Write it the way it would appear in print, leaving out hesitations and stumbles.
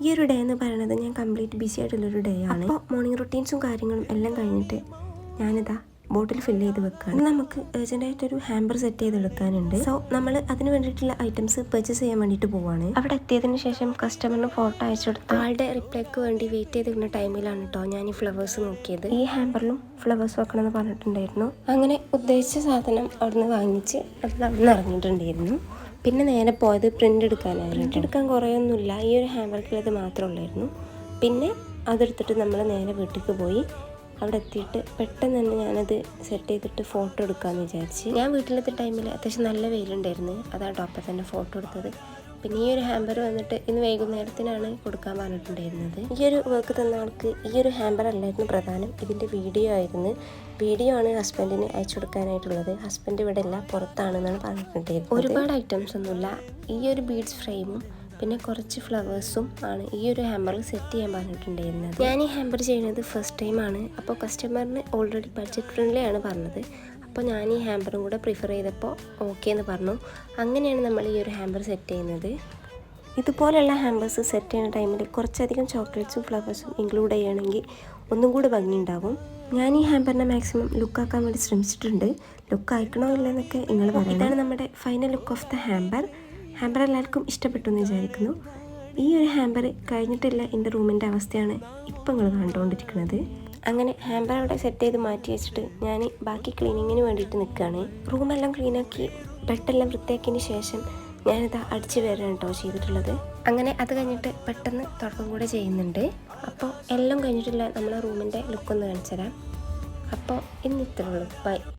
ഈ ഒരു ഡേ എന്ന് പറയുന്നത് ഞാൻ കംപ്ലീറ്റ് ബിസി ആയിട്ടുള്ളൊരു ഡേ ആണ്. അപ്പോൾ മോർണിംഗ് റൊട്ടീൻസും കാര്യങ്ങളും എല്ലാം കഴിഞ്ഞിട്ട് ഞാനിതാ ബോട്ടിൽ ഫില്ല് ചെയ്ത് വെക്കുകയാണ്. നമുക്ക് ഏർജൻറ്റായിട്ടൊരു ഹാമ്പർ സെറ്റ് ചെയ്തെടുക്കാനുണ്ട്. സോ നമ്മൾ അതിന് വേണ്ടിയിട്ടുള്ള ഐറ്റംസ് പർച്ചേസ് ചെയ്യാൻ വേണ്ടിയിട്ട് പോവാണ്. അവിടെ എത്തിയതിന് ശേഷം കസ്റ്റമറിന് ഫോട്ടോ അയച്ചു കൊടുത്ത് ആളുടെ റിപ്ലൈക്ക് വേണ്ടി വെയിറ്റ് ചെയ്തിരുന്ന ടൈമിലാണ് കേട്ടോ ഞാൻ ഈ ഫ്ലവേഴ്സ് നോക്കിയത്. ഈ ഹാമ്പറിലും ഫ്ലവേഴ്സ് വെക്കണമെന്ന് പറഞ്ഞിട്ടുണ്ടായിരുന്നു. അങ്ങനെ ഉദ്ദേശിച്ച സാധനം അവിടുന്ന് വാങ്ങിച്ച് അത് അവിടുന്ന് ഇറങ്ങിയിട്ടുണ്ടായിരുന്നു. പിന്നെ നേരെ പോയത് പ്രിൻ്റ് എടുക്കാനായിരുന്നു. പ്രിൻ്റ് എടുക്കാൻ കുറേയൊന്നുമില്ല, ഈ ഒരു ഹാമ്പർക്കുള്ളത് മാത്രമേ ഉള്ളായിരുന്നു. പിന്നെ അതെടുത്തിട്ട് നമ്മൾ നേരെ വീട്ടിലേക്ക് പോയി. അവിടെ എത്തിയിട്ട് പെട്ടെന്ന് തന്നെ ഞാനത് സെറ്റ് ചെയ്തിട്ട് ഫോട്ടോ എടുക്കാമെന്ന് വിചാരിച്ച്. ഞാൻ വീട്ടിലെത്തിയ ടൈമിൽ അത്യാവശ്യം നല്ല വെയിലുണ്ടായിരുന്നു, അതാട്ടോ അപ്പം തന്നെ ഫോട്ടോ എടുത്തത്. പിന്നെ ഈ ഒരു ഹാമ്പർ വന്നിട്ട് ഇന്ന് വൈകുന്നേരത്തിനാണ് കൊടുക്കാൻ പറഞ്ഞിട്ടുണ്ടായിരുന്നത്. ഈ ഒരു വർക്ക് തന്ന ആൾക്ക് ഈ ഒരു ഹാമ്പർ അല്ലായിരുന്നു പ്രധാനം, ഇതിൻ്റെ വീഡിയോ ആയിരുന്നു. വീഡിയോ ആണ് ഹസ്ബൻഡിന് അയച്ചു കൊടുക്കാനായിട്ടുള്ളത്. ഹസ്ബൻഡ് ഇവിടെ എല്ലാം പുറത്താണെന്നാണ് പറഞ്ഞിട്ടുണ്ടായിരുന്നത്. ഒരുപാട് ഐറ്റംസ് ഒന്നുമില്ല, ഈ ഒരു ബീഡ്സ് ഫ്രെയിമും പിന്നെ കുറച്ച് ഫ്ലവേഴ്സും ആണ് ഈ ഒരു ഹാമ്പറിൽ സെറ്റ് ചെയ്യാൻ പറഞ്ഞിട്ടുണ്ടായിരുന്നത്. ഞാൻ ഈ ഹാമ്പർ ചെയ്യുന്നത് ഫസ്റ്റ് ടൈമാണ്. അപ്പോൾ കസ്റ്റമറിന് ഓൾറെഡി ബഡ്ജറ്റ് ഫ്രണ്ട്ലി ആണ് പറഞ്ഞത്. അപ്പോൾ ഞാൻ ഈ ഹാമ്പറും കൂടെ പ്രിഫർ ചെയ്തപ്പോൾ ഓക്കെ എന്ന് പറഞ്ഞു. അങ്ങനെയാണ് നമ്മൾ ഈ ഒരു ഹാമ്പർ സെറ്റ് ചെയ്യുന്നത്. ഇതുപോലെയുള്ള ഹാമ്പേഴ്സ് സെറ്റ് ചെയ്യുന്ന ടൈമിൽ കുറച്ചധികം ചോക്ലേറ്റ്സും ഫ്ലവേഴ്സും ഇൻക്ലൂഡ് ചെയ്യുകയാണെങ്കിൽ ഒന്നും കൂടെ ഭംഗിയുണ്ടാവും. ഞാൻ ഈ ഹാമ്പറിനെ മാക്സിമം ലുക്കാക്കാൻ വേണ്ടി ശ്രമിച്ചിട്ടുണ്ട്. ലുക്ക് അയക്കണോ ഇല്ലെന്നൊക്കെ നിങ്ങൾ പറയും. ഇതാണ് നമ്മുടെ final look of the hamper. Hamper എല്ലാവർക്കും ഇഷ്ടപ്പെട്ടു എന്ന് വിചാരിക്കുന്നു. ഈ ഒരു ഹാമ്പർ കഴിഞ്ഞിട്ടില്ല എൻ്റെ റൂമിൻ്റെ അവസ്ഥയാണ് ഇപ്പം നിങ്ങൾ കണ്ടുകൊണ്ടിരിക്കുന്നത്. അങ്ങനെ ഹാമ്പർ അവിടെ സെറ്റ് ചെയ്ത് മാറ്റി വെച്ചിട്ട് ഞാൻ ബാക്കി ക്ലീനിങ്ങിന് വേണ്ടിയിട്ട് നിൽക്കുകയാണ്. റൂമെല്ലാം ക്ലീനാക്കി ബെഡെല്ലാം വൃത്തിയാക്കിയതിന് ശേഷം ഞാനിത് അടിച്ച് വരാണ് കേട്ടോ ചെയ്തിട്ടുള്ളത്. അങ്ങനെ അത് കഴിഞ്ഞിട്ട് പെട്ടെന്ന് തുടക്കം കൂടെ ചെയ്യുന്നുണ്ട്. അപ്പോൾ എല്ലാം കഴിഞ്ഞിട്ടില്ല നമ്മളെ റൂമിൻ്റെ ലുക്കൊന്ന് കാണിച്ചു തരാം. അപ്പോൾ ഇന്ന് ഇത്രയുള്ളൂ. ബൈ.